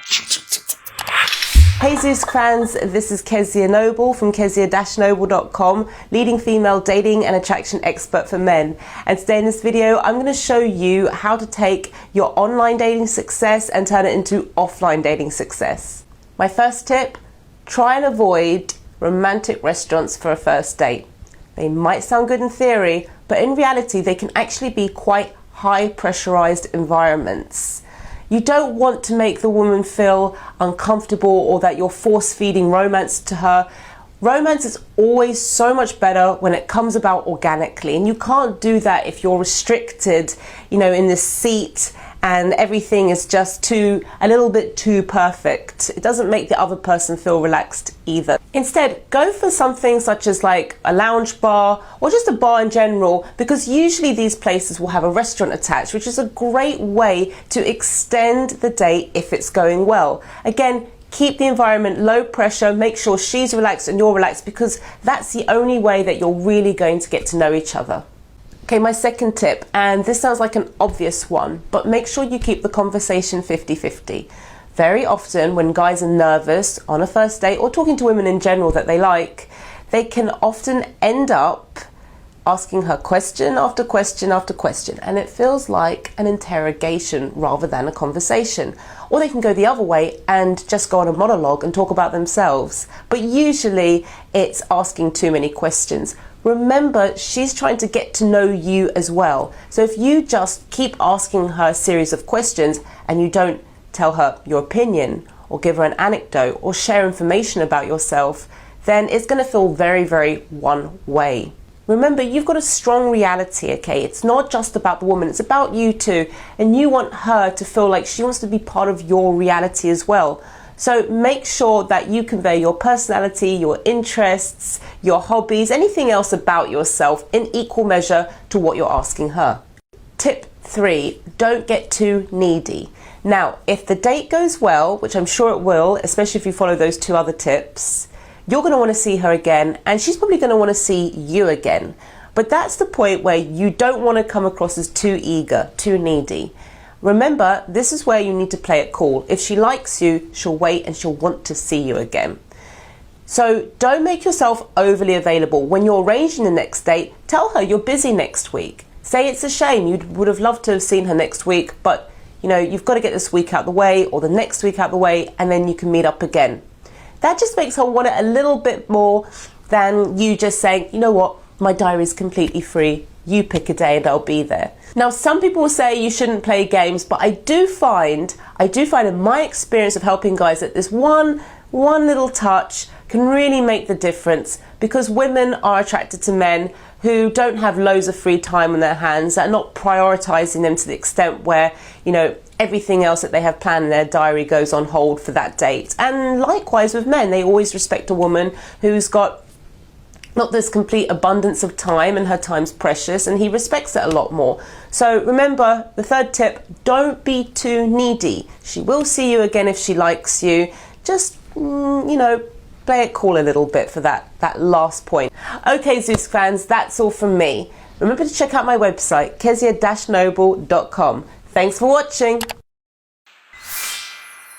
Hey ZOOSK fans, this is Kezia Noble from Kezia-Noble.com, leading female dating and attraction expert for men. And today in this video, I'm going to show you how to take your online dating success and turn it into offline dating success. My first tip, try and avoid romantic restaurants for a first date. They might sound good in theory, but in reality, they can actually be quite high pressurized environments. You don't want to make the woman feel uncomfortable or that you're force feeding romance to her. Romance is always so much better when it comes about organically, and you can't do that if you're restricted, in this seat and everything is just a little bit too perfect. It doesn't make the other person feel relaxed either. Instead, go for something such as like a lounge bar or just a bar in general, because usually these places will have a restaurant attached, which is a great way to extend the date if it's going well. Again, keep the environment low pressure, make sure she's relaxed and you're relaxed, because that's the only way that you're really going to get to know each other. Okay, my second tip, and this sounds like an obvious one, but make sure you keep the conversation 50-50. Very often when guys are nervous on a first date or talking to women in general that they like, they can often end up asking her question after question after question, and it feels like an interrogation rather than a conversation. Or they can go the other way and just go on a monologue and talk about themselves, but usually it's asking too many questions. Remember, she's trying to get to know you as well. So if you just keep asking her a series of questions and you don't tell her your opinion or give her an anecdote or share information about yourself, then it's going to feel very, very one way. Remember, you've got a strong reality, okay? It's not just about the woman, it's about you too. And you want her to feel like she wants to be part of your reality as well. So make sure that you convey your personality, your interests, your hobbies, anything else about yourself in equal measure to what you're asking her. Tip 3, don't get too needy. Now, if the date goes well, which I'm sure it will, especially if you follow those 2 other tips, you're going to want to see her again, and she's probably going to want to see you again. But that's the point where you don't want to come across as too eager, too needy. Remember, this is where you need to play it cool. If she likes you, she'll wait and she'll want to see you again. So don't make yourself overly available. When you're arranging the next date, tell her you're busy next week. Say it's a shame, you would have loved to have seen her next week, but you've got to get this week out the way or the next week out the way, and then you can meet up again. That just makes her want it a little bit more than you just saying, you know what, my diary's completely free. You pick a day and I'll be there. Now, some people will say you shouldn't play games, but I do find in my experience of helping guys that this one little touch can really make the difference, because women are attracted to men who don't have loads of free time on their hands, that are not prioritizing them to the extent where, everything else that they have planned in their diary goes on hold for that date. And likewise with men, they always respect a woman who's got not this complete abundance of time, and her time's precious, and he respects it a lot more. So remember, the third tip, don't be too needy. She will see you again if she likes you. Just, play it cool a little bit for that last point. Okay, ZOOSK fans, that's all from me. Remember to check out my website, Kezia-Noble.com. Thanks for watching.